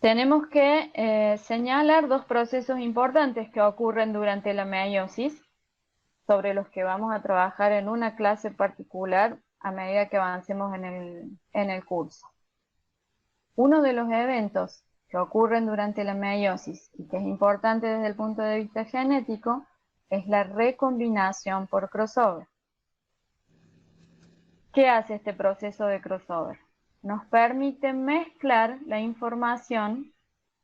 Tenemos que señalar dos procesos importantes que ocurren durante la meiosis, sobre los que vamos a trabajar en una clase particular a medida que avancemos en el curso. Uno de los eventos que ocurren durante la meiosis y que es importante desde el punto de vista genético es la recombinación por crossover. ¿Qué hace este proceso de crossover? Nos permite mezclar la información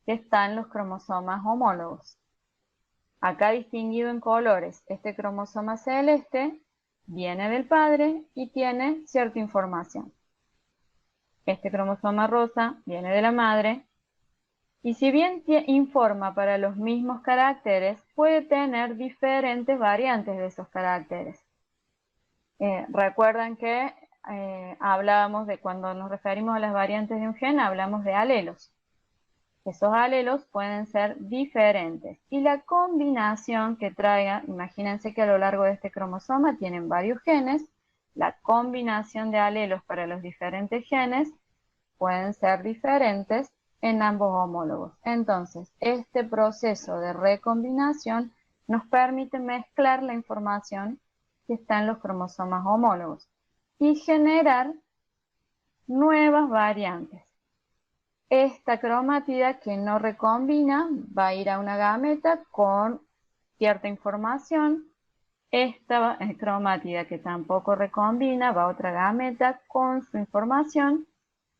que está en los cromosomas homólogos. Acá distinguido en colores, este cromosoma celeste viene del padre y tiene cierta información. Este cromosoma rosa viene de la madre y si bien informa para los mismos caracteres, puede tener diferentes variantes de esos caracteres. Recuerdan que hablábamos de cuando nos referimos a las variantes de un gen, hablamos de alelos. Esos alelos pueden ser diferentes y la combinación que traiga, imagínense que a lo largo de este cromosoma tienen varios genes, la combinación de alelos para los diferentes genes pueden ser diferentes en ambos homólogos. Entonces, este proceso de recombinación nos permite mezclar la información que está en los cromosomas homólogos y generar nuevas variantes. Esta cromátida que no recombina va a ir a una gameta con cierta información. Esta cromátida que tampoco recombina va a otra gameta con su información.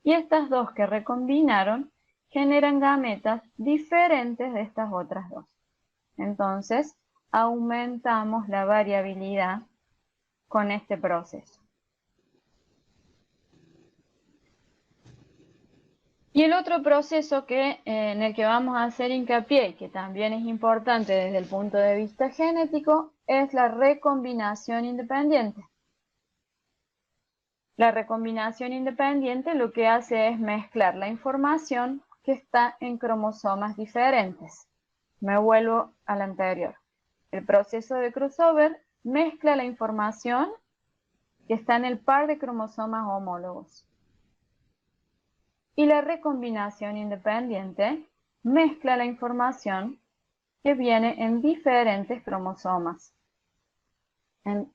Y estas dos que recombinaron generan gametas diferentes de estas otras dos. Entonces, aumentamos la variabilidad con este proceso. Y el otro proceso en el que vamos a hacer hincapié, y que también es importante desde el punto de vista genético, es la recombinación independiente. La recombinación independiente lo que hace es mezclar la información que está en cromosomas diferentes. Me vuelvo al anterior. El proceso de crossover mezcla la información que está en el par de cromosomas homólogos. Y la recombinación independiente mezcla la información que viene en diferentes cromosomas.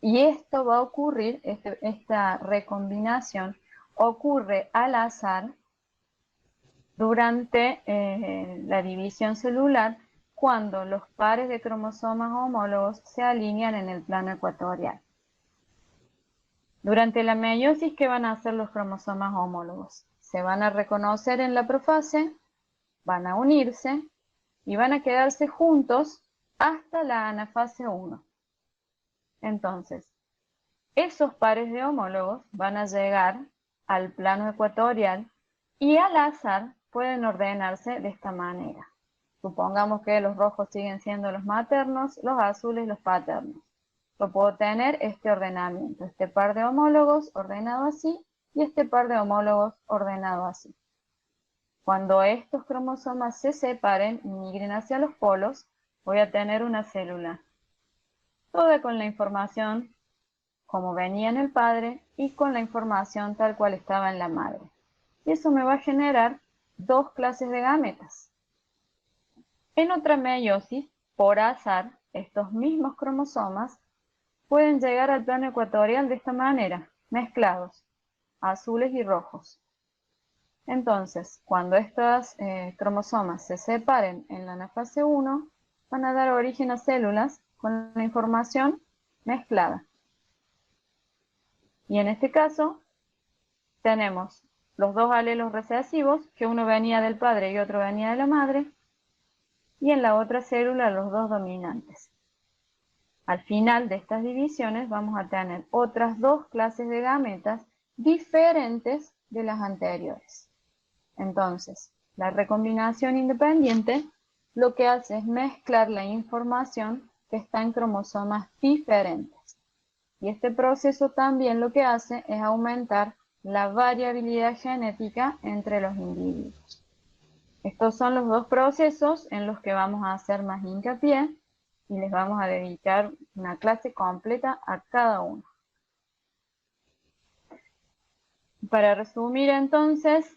Y esto va a ocurrir, esta recombinación ocurre al azar durante la división celular cuando los pares de cromosomas homólogos se alinean en el plano ecuatorial. Durante la meiosis, ¿qué van a hacer los cromosomas homólogos? Se van a reconocer en la profase, van a unirse y van a quedarse juntos hasta la anafase 1. Entonces, esos pares de homólogos van a llegar al plano ecuatorial y al azar pueden ordenarse de esta manera. Supongamos que los rojos siguen siendo los maternos, los azules los paternos. Yo puedo tener este ordenamiento, este par de homólogos ordenado así y este par de homólogos ordenado así. Cuando estos cromosomas se separen y migren hacia los polos, voy a tener una célula, toda con la información como venía en el padre y con la información tal cual estaba en la madre. Y eso me va a generar dos clases de gametas. En otra meiosis, por azar, estos mismos cromosomas pueden llegar al plano ecuatorial de esta manera, mezclados, azules y rojos. Entonces, cuando estos cromosomas se separen en la anafase 1, van a dar origen a células con la información mezclada. Y en este caso, tenemos los dos alelos recesivos, que uno venía del padre y otro venía de la madre, y en la otra célula los dos dominantes. Al final de estas divisiones vamos a tener otras dos clases de gametas diferentes de las anteriores. Entonces, la recombinación independiente lo que hace es mezclar la información que está en cromosomas diferentes. Y este proceso también lo que hace es aumentar la variabilidad genética entre los individuos. Estos son los dos procesos en los que vamos a hacer más hincapié y les vamos a dedicar una clase completa a cada uno. Para resumir entonces,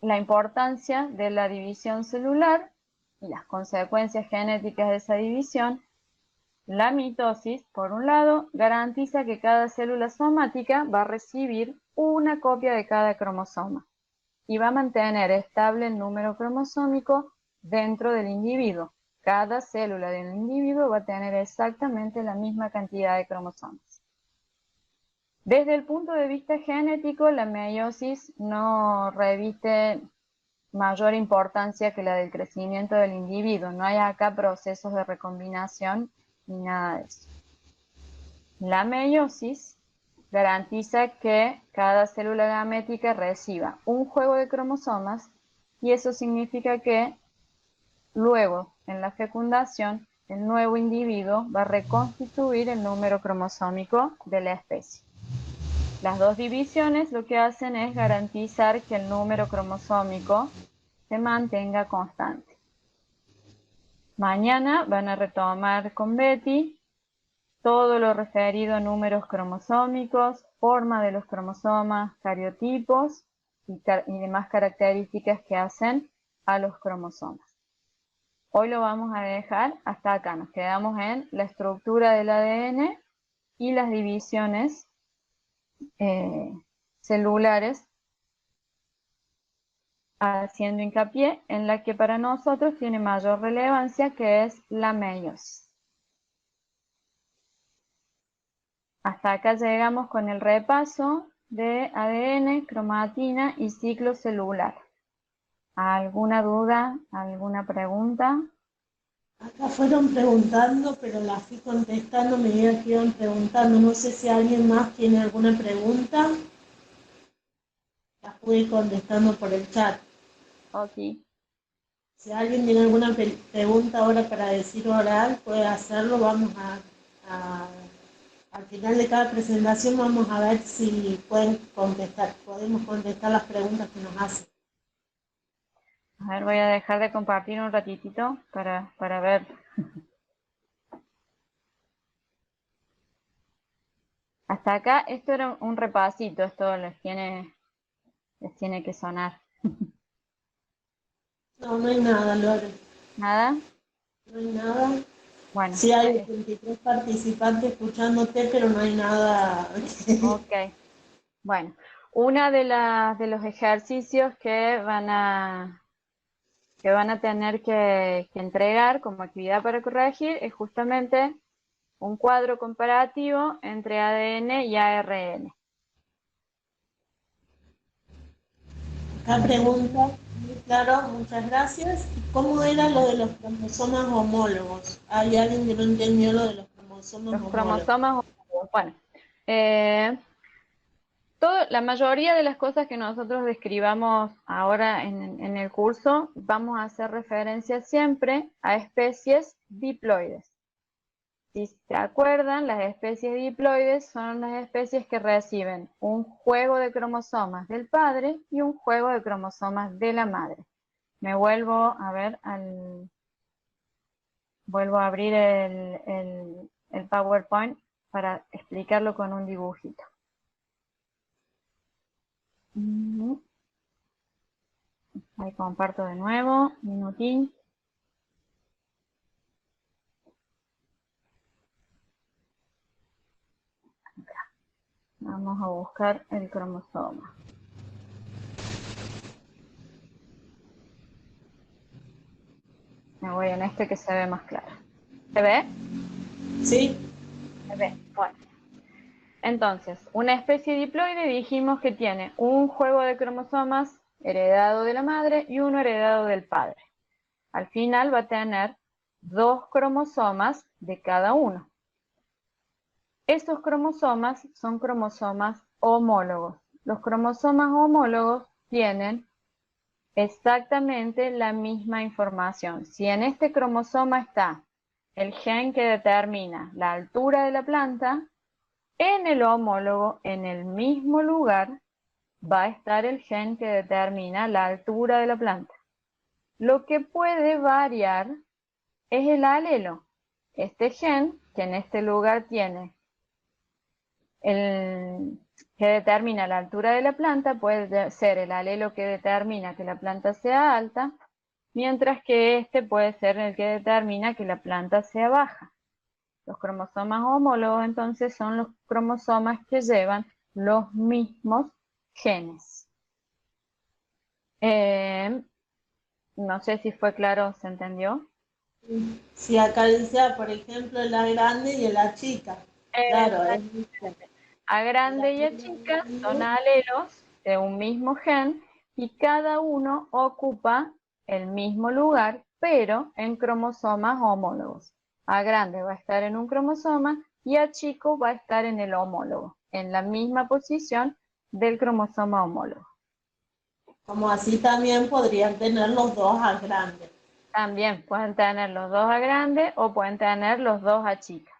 la importancia de la división celular y las consecuencias genéticas de esa división. La mitosis, por un lado, garantiza que cada célula somática va a recibir una copia de cada cromosoma y va a mantener estable el número cromosómico dentro del individuo. Cada célula del individuo va a tener exactamente la misma cantidad de cromosomas. Desde el punto de vista genético, la meiosis no reviste mayor importancia que la del crecimiento del individuo. No hay acá procesos de recombinación ni nada de eso. La meiosis garantiza que cada célula gamética reciba un juego de cromosomas y eso significa que luego, en la fecundación, el nuevo individuo va a reconstituir el número cromosómico de la especie. Las dos divisiones lo que hacen es garantizar que el número cromosómico se mantenga constante. Mañana van a retomar con Betty todo lo referido a números cromosómicos, forma de los cromosomas, cariotipos y demás características que hacen a los cromosomas. Hoy lo vamos a dejar hasta acá. Nos quedamos en la estructura del ADN y las divisiones celulares, haciendo hincapié en la que para nosotros tiene mayor relevancia, que es la meiosis. Hasta acá llegamos con el repaso de ADN, cromatina y ciclo celular. ¿Alguna duda? ¿Alguna pregunta? Acá fueron preguntando, pero las fui contestando a medida que iban preguntando. No sé si alguien más tiene alguna pregunta. Las pude ir contestando por el chat. Ok. Si alguien tiene alguna pregunta ahora para decir oral, puede hacerlo. Al final de cada presentación vamos a ver si pueden contestar. Podemos contestar las preguntas que nos hacen. A ver, voy a dejar de compartir un ratitito para ver. Hasta acá, esto era un repasito, esto les tiene que sonar. No, no hay nada, Lore. ¿Nada? No hay nada. Bueno, Sí hay 23 participantes escuchándote, pero no hay nada. ok. Bueno, una de los ejercicios que van a tener que entregar como actividad para corregir es justamente un cuadro comparativo entre ADN y ARN. Acá pregunta, muy claro, muchas gracias. ¿Cómo era lo de los cromosomas homólogos? Hay alguien que no entendió lo de los cromosomas Los homólogos. cromosomas, bueno, eh, la mayoría de las cosas que nosotros describamos ahora en el curso, vamos a hacer referencia siempre a especies diploides. Si se acuerdan, las especies diploides son las especies que reciben un juego de cromosomas del padre y un juego de cromosomas de la madre. Me vuelvo a ver vuelvo a abrir el PowerPoint para explicarlo con un dibujito. Ahí comparto de nuevo, minutín. Vamos a buscar el cromosoma. Me voy en este que se ve más claro. ¿Se ve? ¿Sí? Se ve. Bueno. Entonces, una especie diploide dijimos que tiene un juego de cromosomas heredado de la madre y uno heredado del padre. Al final va a tener 2 cromosomas de cada uno. Estos cromosomas son cromosomas homólogos. Los cromosomas homólogos tienen exactamente la misma información. Si en este cromosoma está el gen que determina la altura de la planta, en el homólogo, en el mismo lugar, va a estar el gen que determina la altura de la planta. Lo que puede variar es el alelo. Este gen, que en este lugar tiene que determina la altura de la planta puede ser el alelo que determina que la planta sea alta, mientras que este puede ser el que determina que la planta sea baja. Los cromosomas homólogos entonces son los cromosomas que llevan los mismos genes. No sé si fue claro, ¿se entendió? Si acá dice, por ejemplo, la grande y la chica. Claro, es Exactamente. A grande y a chica son alelos de un mismo gen y cada uno ocupa el mismo lugar, pero en cromosomas homólogos. A grande va a estar en un cromosoma y a chico va a estar en el homólogo, en la misma posición del cromosoma homólogo. como así también podrían tener los dos al grande. También pueden tener los dos a grande o pueden tener los dos a chica.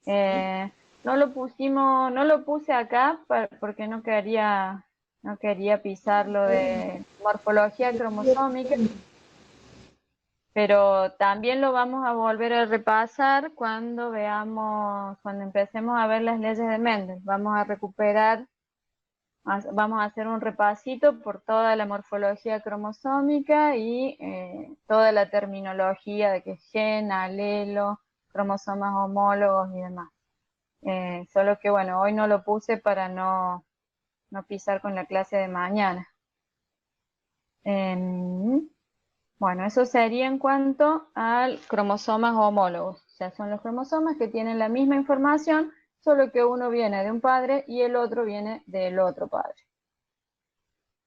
No lo puse acá porque no quería pisar lo de morfología cromosómica, pero también lo vamos a volver a repasar cuando empecemos a ver las leyes de Mendel. Vamos a recuperar, vamos a hacer un repasito por toda la morfología cromosómica y toda la terminología de que gen, alelo, cromosomas homólogos y demás. Solo que bueno, hoy no lo puse para no pisar con la clase de mañana. Bueno, eso sería en cuanto al cromosomas homólogos. O sea, son los cromosomas que tienen la misma información, solo que uno viene de un padre y el otro viene del otro padre.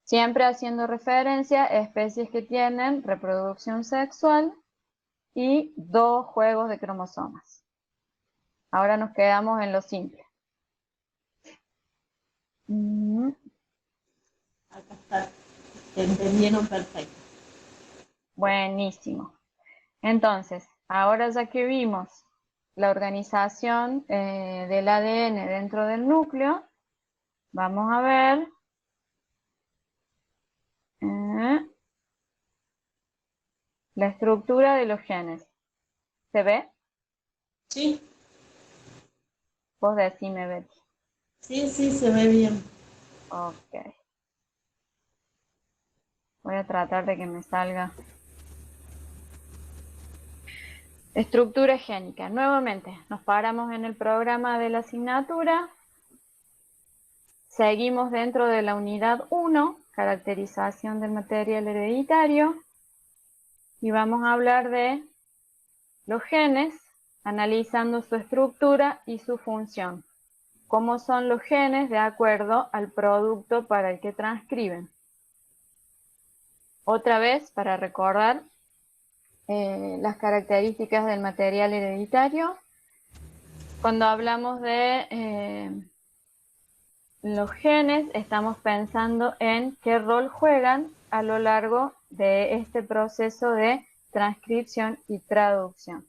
Siempre haciendo referencia a especies que tienen reproducción sexual y dos juegos de cromosomas. Ahora nos quedamos en lo simple. Acá está, te entendieron perfecto. Buenísimo. Entonces, ahora ya que vimos la organización del ADN dentro del núcleo, vamos a ver la estructura de los genes. ¿Se ve? Sí, Vos decime, Betty. sí, sí, se ve bien. Ok. Voy a tratar de que me salga. Estructura génica. Nuevamente, nos paramos en el programa de la asignatura. Seguimos dentro de la unidad 1, caracterización del material hereditario. Y vamos a hablar de los genes, analizando su estructura y su función. ¿Cómo son los genes de acuerdo al producto para el que transcriben? Otra vez, para recordar las características del material hereditario, cuando hablamos de los genes, estamos pensando en qué rol juegan a lo largo de este proceso de transcripción y traducción.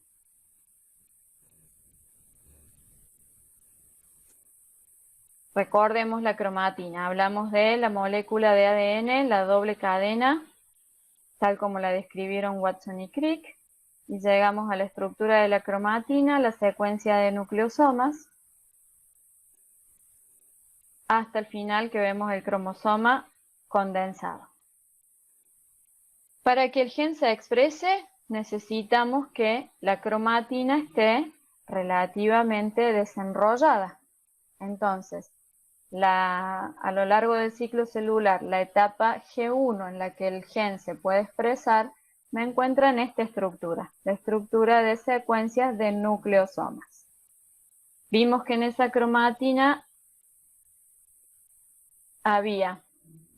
Recordemos la cromatina. Hablamos de la molécula de ADN, la doble cadena, tal como la describieron Watson y Crick. Y llegamos a la estructura de la cromatina, la secuencia de nucleosomas, hasta el final que vemos el cromosoma condensado. Para que el gen se exprese, necesitamos que la cromatina esté relativamente desenrollada. Entonces, a lo largo del ciclo celular, la etapa G1 en la que el gen se puede expresar, me encuentra en esta estructura, la estructura de secuencias de nucleosomas. Vimos que en esa cromatina había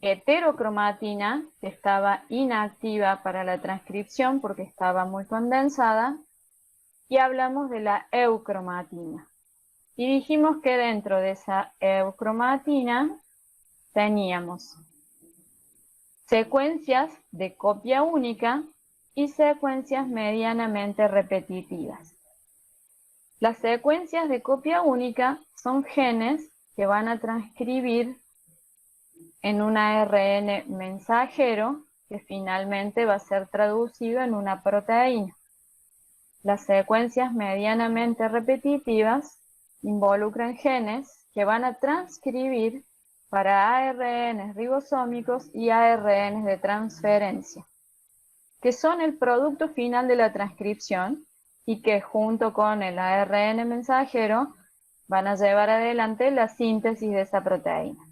heterocromatina, que estaba inactiva para la transcripción porque estaba muy condensada, y hablamos de la eucromatina. Y dijimos que dentro de esa eucromatina teníamos secuencias de copia única y secuencias medianamente repetitivas. Las secuencias de copia única son genes que van a transcribir en un ARN mensajero que finalmente va a ser traducido en una proteína. Las secuencias medianamente repetitivas involucran genes que van a transcribir para ARNs ribosómicos y ARNs de transferencia, que son el producto final de la transcripción y que junto con el ARN mensajero van a llevar adelante la síntesis de esa proteína.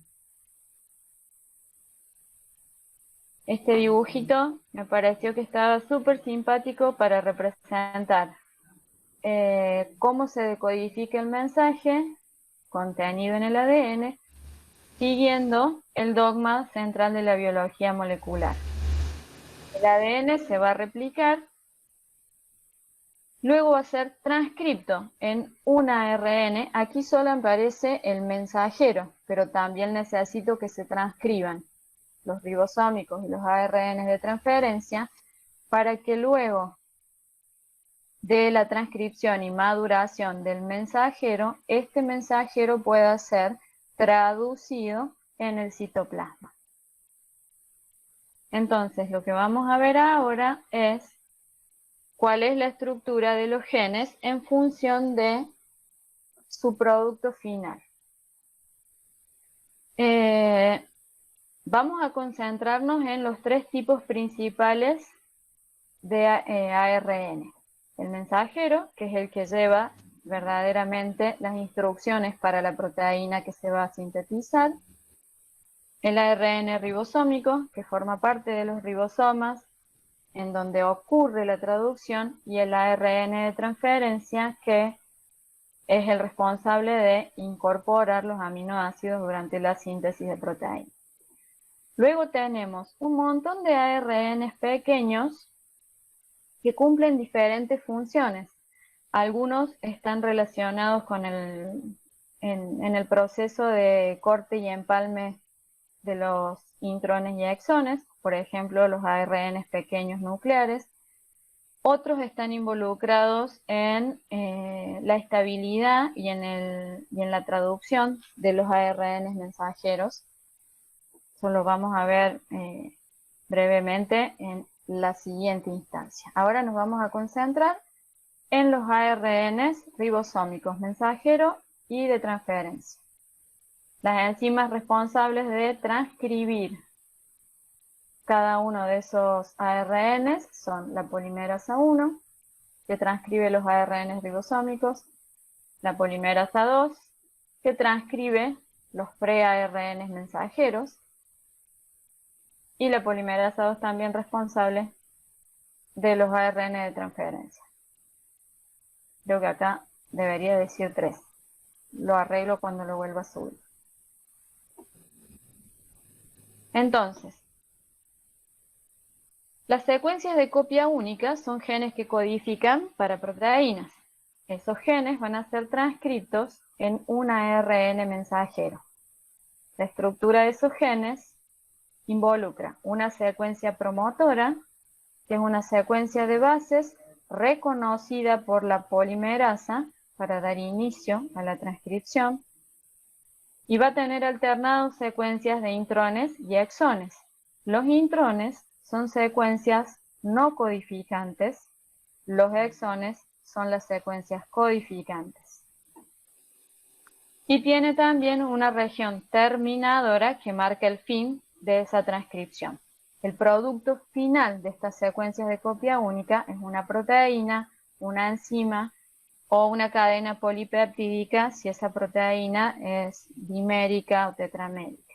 Este dibujito me pareció que estaba súper simpático para representar cómo se decodifica el mensaje contenido en el ADN, siguiendo el dogma central de la biología molecular. El ADN se va a replicar, luego va a ser transcripto en un ARN. Aquí solo aparece el mensajero, pero también necesito que se transcriban los ribosómicos y los ARN de transferencia para que luego de la transcripción y maduración del mensajero, este mensajero pueda ser traducido en el citoplasma. Entonces, lo que vamos a ver ahora es cuál es la estructura de los genes en función de su producto final. Vamos a concentrarnos en los tres tipos principales de ARN. El mensajero, que es el que lleva verdaderamente las instrucciones para la proteína que se va a sintetizar. El ARN ribosómico, que forma parte de los ribosomas, en donde ocurre la traducción, y el ARN de transferencia, que es el responsable de incorporar los aminoácidos durante la síntesis de proteína. Luego tenemos un montón de ARNs pequeños que cumplen diferentes funciones. Algunos están relacionados con en el proceso de corte y empalme de los intrones y exones, por ejemplo, los ARNs pequeños nucleares. Otros están involucrados en la estabilidad y en la traducción de los ARNs mensajeros. Eso lo vamos a ver brevemente en la siguiente instancia. Ahora nos vamos a concentrar en los ARNs ribosómicos mensajero y de transferencia. Las enzimas responsables de transcribir cada uno de esos ARNs son la polimerasa 1, que transcribe los ARNs ribosómicos, la polimerasa 2, que transcribe los pre-ARNs mensajeros, y la polimerasa 2 también responsable de los ARN de transferencia. Creo que acá debería decir 3. Lo arreglo cuando lo vuelva a subir. Entonces, las secuencias de copia única son genes que codifican para proteínas. Esos genes van a ser transcritos en un ARN mensajero. La estructura de esos genes involucra una secuencia promotora, que es una secuencia de bases reconocida por la polimerasa para dar inicio a la transcripción, y va a tener alternados secuencias de intrones y exones. Los intrones son secuencias no codificantes, los exones son las secuencias codificantes. Y tiene también una región terminadora que marca el fin de esa transcripción. El producto final de estas secuencias de copia única es una proteína, una enzima o una cadena polipeptídica si esa proteína es dimérica o tetramérica.